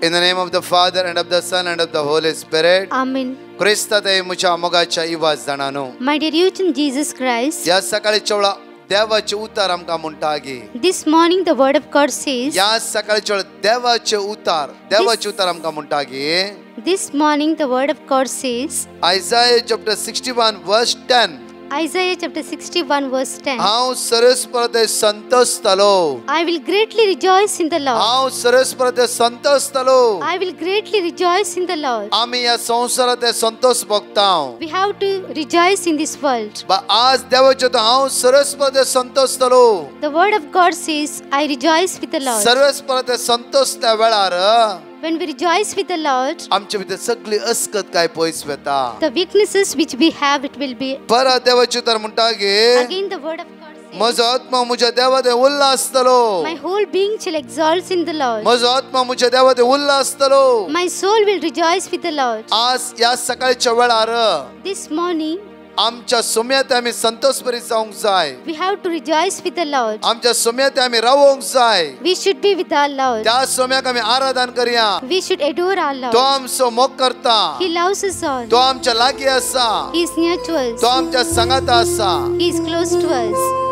In the name of the Father and of the Son and of the Holy Spirit. Amen. Krista te mucha mogacha iwas danano. My dear youth in Jesus Christ, या सकाळी चवळा देवाचे उतार आमकां म्हणटागी. this morning the word of God says, या सकाळी चवळा देवाचे उतार आमकां म्हणटागी. this morning the word of God says, Isaiah chapter 61 verse 10. Isaiah chapter 61 verse 10, हांव सरस्वते संतोषतलो. I will greatly rejoice in the Lord. हांव सरस्वते संतोषतलो. I will greatly rejoice in the Lord. आमी या संवसारांत संतोष भोगतांव. We have to rejoice in this world. आज देवाचे तो हांव सरस्वते संतोषतलो. The word of God says, I rejoice with the Lord. सरस्वते संतोषत्या वेळार When we rejoice with the Lord, आमचे भितर सगळी अस्कत काय पयस वेता. the weaknesses which we have, it will be. परत देवाचे उतार म्हणटागे. Again the word of God says, म्हजो आत्मा म्हज्या देवादे उल्हासतलो. my whole being shall exalt in the Lord. म्हजो आत्मा म्हज्या देवादे उल्हासतलो. My soul will rejoice with the Lord. आज या सकाळच्या वेळार This morning, आमच्या सुम्यात आमी संतोष भरीत जावंक जाय. we have to rejoice with the Lord. आमच्या सुम्यात आमी रावोंक जाय. We should be with our Lord. त्या सुम्याक आमी आराधन करया. We should adore our तो Lord. आमचो मोग करता. He loves us all. तो आमच्या लागीं आसा. He is near to us. तो आमच्या संगात आसा. He is close to us.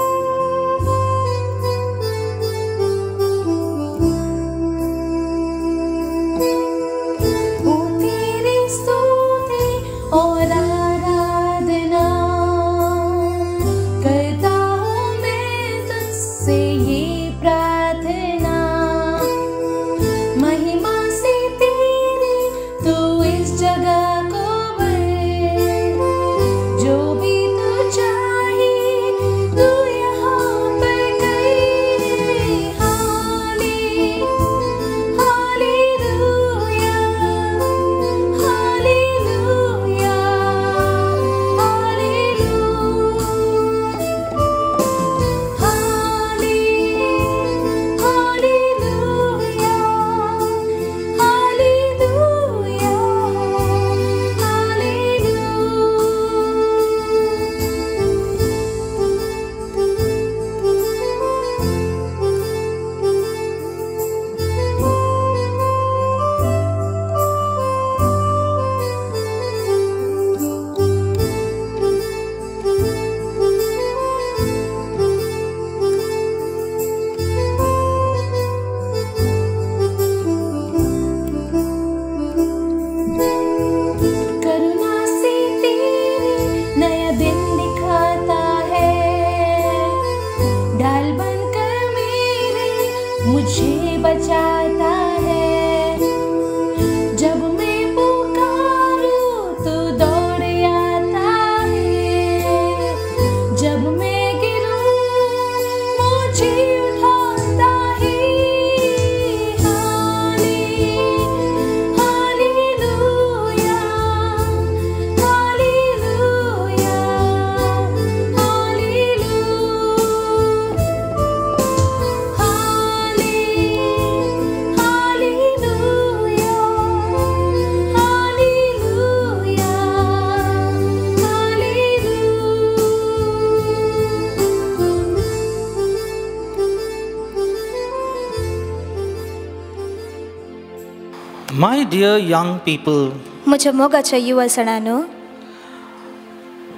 My dear young people, म्हज्या मोगाच्या युवा सणानो,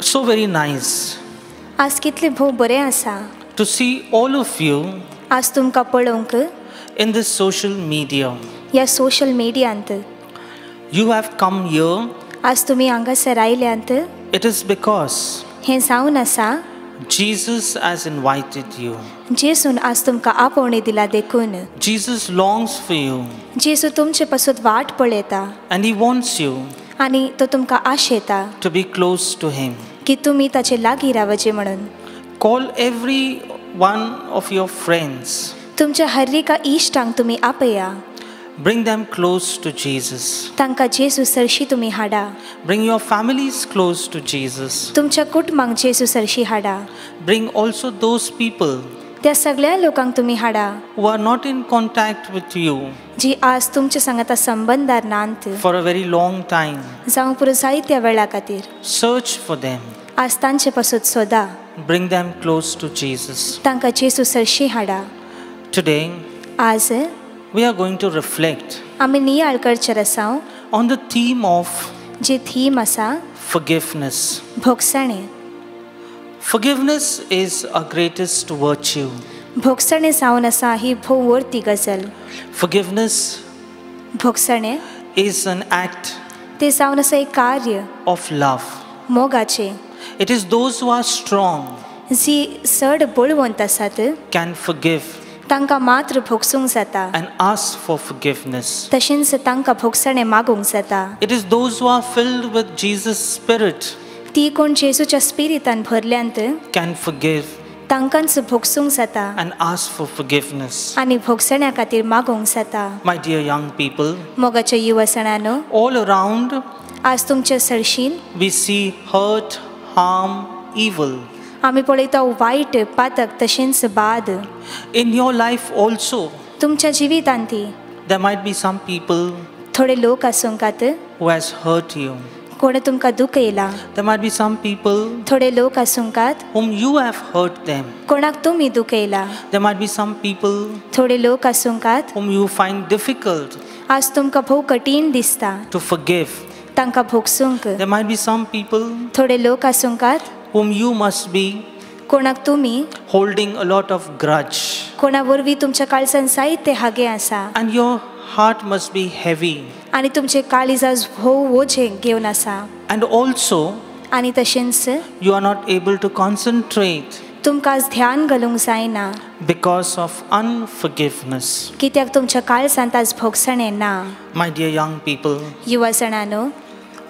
so very nice आज कितले भोव बरें आसा to see all of you आज तुमकां पळोवंक in this social media. ह्या social मिडियांत. You have come here, आज तुमी हांगासर आयल्यांत. it is because हें जावन आसा Jesus has invited you. जेसून आज तुमकां आपोवणी दिला देखून. Jesus longs for you जेसू तुमचे पासून वाट पळयता and he wants you आनी तो तुमकां आशेता to be close to him. की तुमी ताचे लागीं रावचे म्हणून. Call every one of your friends. तुमच्या हर एका इश्टांक तुमी आपया. Bring them close to Jesus. तांकां जेसू सरशी तुमी हाडा. Bring your families close to Jesus. तुमच्या कुटुंबांक जेसू सरशी हाडा. Bring also those people त्या सगळ्या लोकांक तुमी हाडा who are not in contact with you जी आज तुमचे सांगाता संबंधार नांत for a very long time. जावं पुरो जायत्या वेळा खातीर. Search for them. आज तांचे पासून सोदा. Bring them close to Jesus. तांकां जेसू सरशी हाडा. Today, आज we are going to reflect आमी नियाळ करचेर आसां on the theme of जी थीम आसा forgiveness. भोगसणे. Forgiveness is a greatest virtue. भोगसणे जावन आसा ही भोव व्हरती गजाल. Forgiveness भोगसणे is an act ते जावन आसा एक कार्य of love. मोगाचे. It is those who are strong जी चड बळवंत आसात can forgive तांकां मात्र भोगसूंक जाता. and ask for forgiveness. तशेंच तांकां भोगसणे मागूंक जाता. It is those who are filled with Jesus' Spirit ती कोण जेजूच्या स्पिरितान भरल्यांत can forgive तांकांच भोगसूंक जाता and ask for forgiveness. आनी भोगसण्या खातीर मागोंक जाता. My dear young people, मोगाच्या युवसणांनो, all around आज तुमच्या सरशीन we see hurt, harm, evil. आमी पळयता वायट, पातक तशेंच बाद. In your life also, तुमच्या जिवितांती there might be some people थोडे लोक आसूंकात who has hurt you. कोणे तुमकां दुखयला. There might be some people थोडे लोक आसूंकात whom you have hurt them. कोणाक तुमी दुखयला. There might be some people थोडे लोक आसूंकात whom you find difficult आज तुमकां भोव कठीण दिसता to forgive. तांकां भोगसूंक. There might be some people थोडे लोक आसूंकात whom you must be कोणाक तुमी holding a lot of grudge. कोणा वरवीं तुमच्या काळजान जायते हागे आसा And your heart must be heavy. आनी तुमचे काळीज आज भोव वोझें घेवन आसा. And also, आनी तशेंच you are not able to concentrate तुमकां आज ध्यान घालूंक जायना because of unforgiveness. कित्याक तुमच्या काळजांत आज भोगसणें ना. My dear young people, युवा जाणांनो,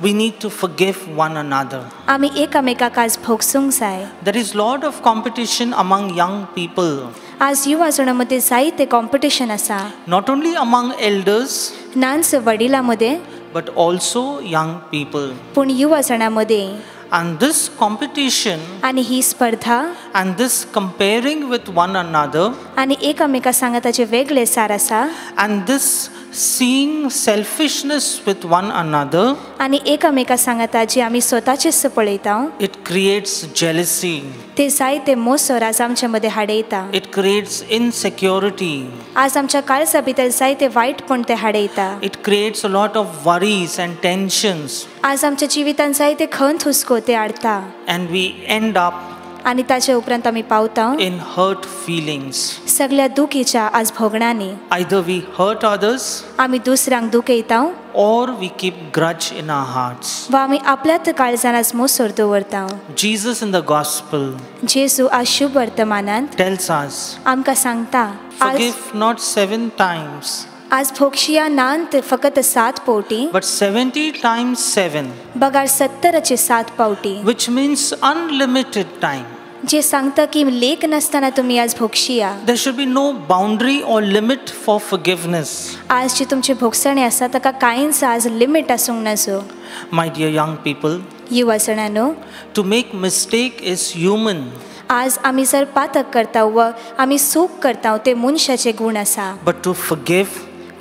we need to forgive one another. आमी एकामेकाक आज भोगसूंक जाय. There is lot of competition among young people, आज युवा जाणां मदीं जायते कॉम्पिटिशन आसा. not only among elders, nuns वडिलां मदें but also young people. पूण युवा जाणां मदें. And this competition आनी ही स्पर्धा and this comparing with one another आनी एकामेका सांगा ताचे वेगळे सार आसा. and this seeing selfishness with one another, आनी एकामेका सांगाता जी आमी स्वताचेच पळयता it creates jealousy. ते जायते मोसोर आज आमच्या मदें हाडयता. It creates insecurity. आज आमच्या काळजा भितर जायते वायटपण ते हाडयता. It creates a lot of worries and tensions, आज आमच्या जिवितान जायते खंत हुस्को ते हाडता. and we end up आनी ताचे उपरांत आमी पावता in hurt feelings. सगळ्या दुखीच्या आज भोगणांनी. Either we hurt others आमी दुसऱ्यांक दुखयता or we keep grudge in our hearts. वा आमी आपल्याच काळजान आज मोसोर दवरता. Jesus in the gospel जेजू आज शुभ वर्तमानांत tells us, आमकां सांगता आज forgive not 7 times, आज भोगशिया नांत फकत 7 पावटी but 70 times 7, बगार 70चे 7 पावटी. which means unlimited time. जे सांगता की लेख नसताना तुम्ही आज भोगशिया. There should be no boundary or limit for forgiveness. आज जे तुमचे भोगसणे आसा ताका कांयच आज लिमिट आसूंक नजो. My dear young people, युवा जाणांनो, to make mistake is human, आज आमी जर पातक करता व आमी चूक करता ते मनशाचे गुण आसा. but to forgive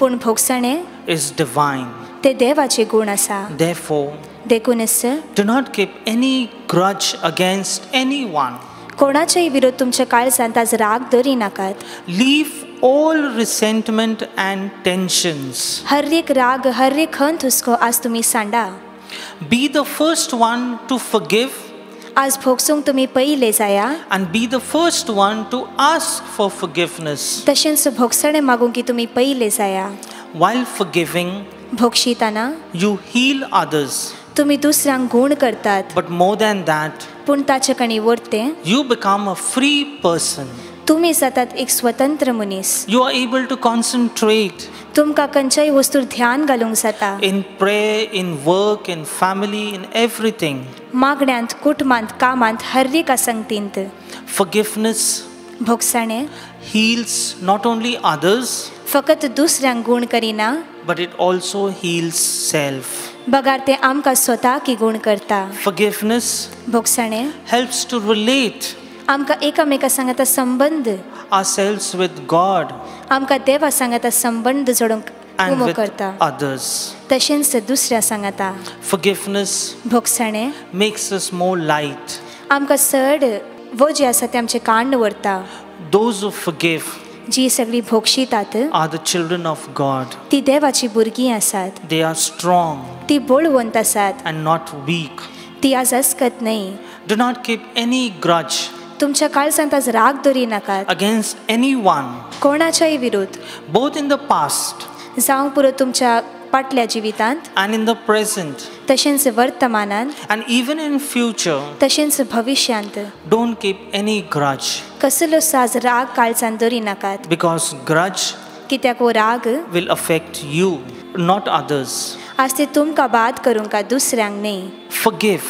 पूण भोगसणे is divine. ते देवाचे गुण आसा. Therefore, देखूनच do not keep any grudge against anyone. कोणाच्याही विरोध तुमच्या काळजांत आज राग धरी नाकात. Leave all resentment and tensions. हर एक राग, हर एक खंत हुस्को आज तुम्ही सांडा. Be the first one to forgive आज भोगसूंक तुम्ही पहिले जाया. and be the first one to ask for forgiveness. तशेंच भोगसणे मागूंक की तुम्ही पहिले जाया. While forgiving, भोगशिताना you heal others. तुम्ही दुसऱ्यांक गुण करतात. But more than that, पूण ताचे कणी वरते you become a free person. तुम्ही जातात एक स्वतंत्र मनीस. You are able to concentrate तुमकां खंयच्याय वस्तूर ध्यान घालूंक जाता. in prayer, in work, in family, in everything. मागण्यांत, कुटुंबांत, कामांत, हर एका संगतींत. Forgiveness भोगसणे heals not only others, फकत दुसऱ्यांक गुण करिना, but it also heals self. बगार ते आमकां स्वताकी गुण करता. Forgiveness भोगसणे helps to relate आमकां एकामेका सांगाता संबंध, ourselves with God आमकां देवा सांगाता संबंध जोडूंक and उमो with करता. others. तशेंच दुसऱ्या सांगाता. Forgiveness भोगसणे makes us more light. आमकां चड वो जे आसा ते आमचे कांड व्हरता. Those who forgive जी सगळी भोगशीतात are the children of God. ती देवाची भुरगीं आसात. They are strong ती बळवंत आसात. and not weak. ती आज अस्कत नाही. Do not keep any grudge तुमच्या काळजांत आज राग धरी नाकात against anyone, कोणाच्याही विरुद्ध. both in the past जावं पुरो तुमच्या फाटल्या जिवितांत and in the present तशेंच वर्तमानांत and even in future. तशेंच भविष्यांत. Don't keep any grudge, कसलो साज राग काळजांत धरी नाकात because grudge कित्याक हो राग will affect you, not others. आज ते तुमकां बाद करूंक का दुसऱ्यांक न्ही. Forgive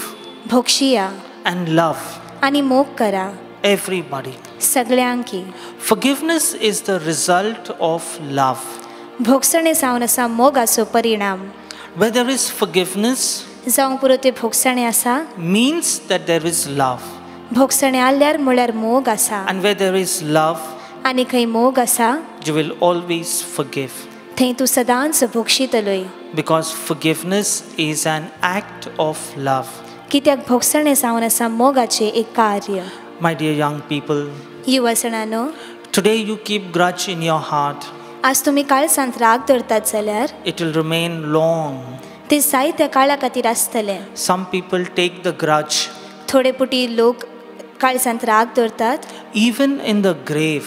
भोगशिया and love आनी मोग करा everybody. सगळ्यांकी. Forgiveness is the result of love. भोगसणे जावन आसा मोगाचो परिणाम. Where there is forgiveness जावं पुरो ते भोगसणे आसा. means that there is love. भोगसणे आल्यार म्हळ्यार मोग आसा And where there is love, आनी खंय मोग आसा you will always forgive. थंय तूं सदांच भोगशीतलोय. Because forgiveness is an act of love. कित्याक भोगसणे जावन आसा मोगाचें एक कार्य. My dear young people, युवसणानो, today you keep grudge in your heart. आज तुमी काळजांत राग धरतात जाल्यार It will remain long. ते जायत्या काळा खातीर आसतलें. Some people take the grudge थोडे पुटी लोक काळजांत राग धरतात. even in the grave.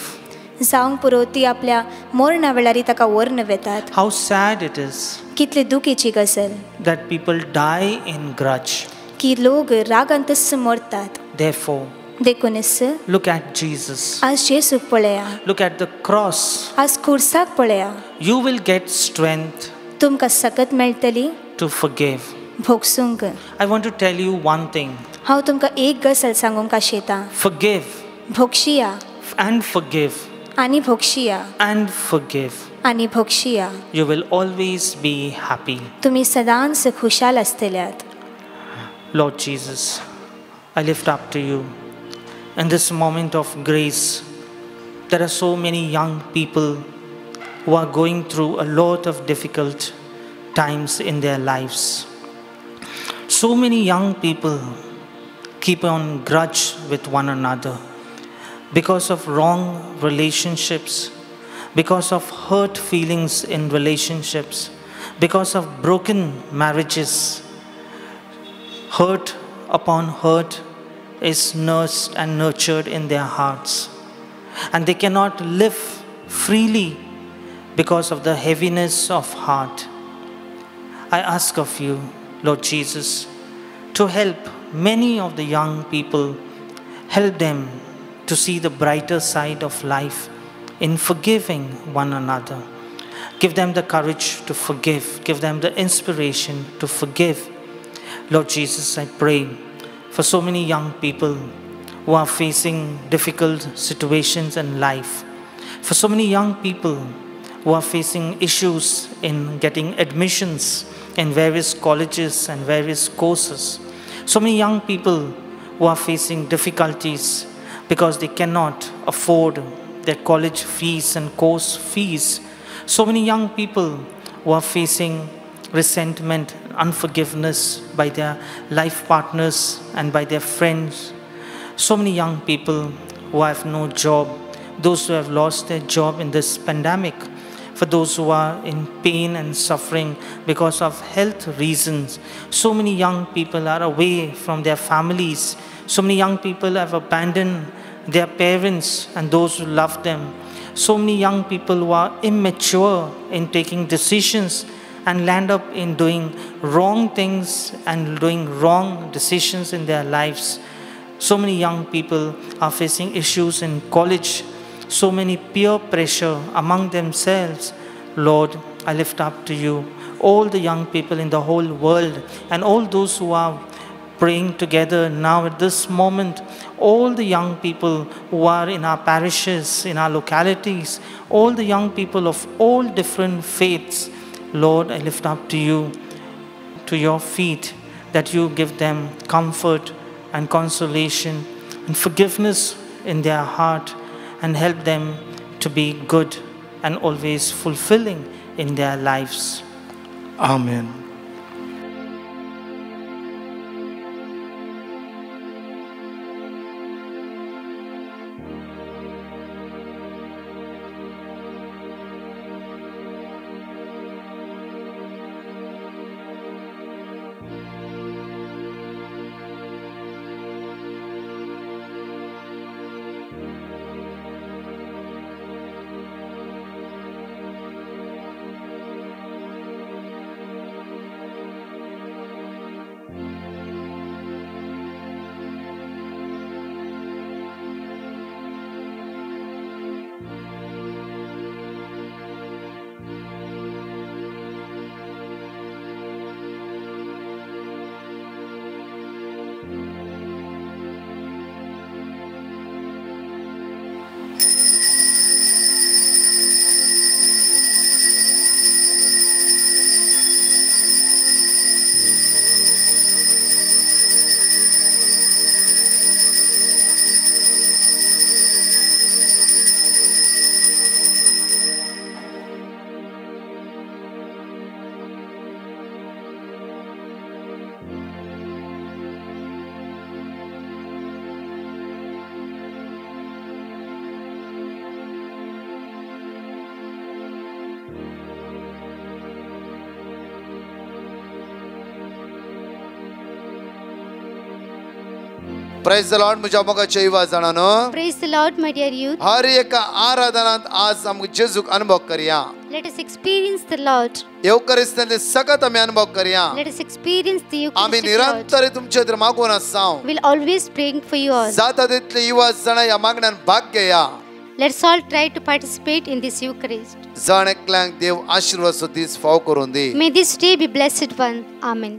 जावंक पुरो ती आपल्या मरणा वेळारी ताका व्हरून वेतात. How sad it is कितली दुखीची गजाल that people die in grudge. की लोक रागांतच मरतात. Therefore, देखूनच look at Jesus. आज जेसूक पळया. Look at the cross. आज खुर्साक पळया. You will get strength तुमकां सकत मेळटली to forgive. भोगसूंक. I want to tell you one thing. हांव तुमकां एक गजाल सांगूंक आशेतां. Forgive भोगशिया and forgive आनी भोगशिया and forgive. आनी भोगशिया. You will always be happy. तुमी सदांच Khushal आसतल्यात. Lord Jesus, I lift up to you. In this moment of grace, there are so many young people who are going through a lot of difficult times in their lives. So many young people keep on grudge with one another because of wrong relationships, because of hurt feelings in relationships, because of broken marriages. Hurt upon hurt is nursed and nurtured in their hearts, and they cannot live freely because of the heaviness of heart. I ask of you, Lord Jesus, to help many of the young people, help them to see the brighter side of life in forgiving one another. Give them the courage to forgive, give them the inspiration to forgive. Lord Jesus, I pray for so many young people who are facing difficult situations in life, for so many young people who are facing issues in getting admissions in various colleges and various courses, so many young people who are facing difficulties because they cannot afford their college fees and course fees, so many young people who are facing resentment, unforgiveness by their life partners and by their friends. So many young people who have no job, those who have lost their job in this pandemic, for those who are in pain and suffering because of health reasons. So many young people are away from their families. So many young people have abandoned their parents and those who love them. So many young people who are immature in taking decisions and land up in doing wrong things and doing wrong decisions in their lives. So many young people are facing issues in college, so many peer pressure among themselves. Lord, I lift up to you all the young people in the whole world and all those who are praying together now at this moment, all the young people who are in our parishes, in our localities, all the young people of all different faiths. Lord, I lift up to you, to your feet, that you give them comfort and consolation and forgiveness in their heart and help them to be good and always fulfilling in their lives. Amen. Praise the Lord म्हज्या मोगाच्या युवा जाणांनो Praise the Lord, my dear youth. हर एका आराधनांत आज आमकां जेजूक अनुभव करया Let us experience the Lord. येवकरिस्तांतले सगळ्यात आमी अनुभव करया Let us experience the आमी Eucharistic Lord. निरंतर तुमचे खातीर मागून आसां We'll always praying for you all. जाता तितले युवा जाणां ह्या मागण्यान भाग घेया Let's all try to participate in this Eucharist. जण एकल्यांक देव आशिर्वादाचो दीस फाव करून दी May this day be blessed one. Amen.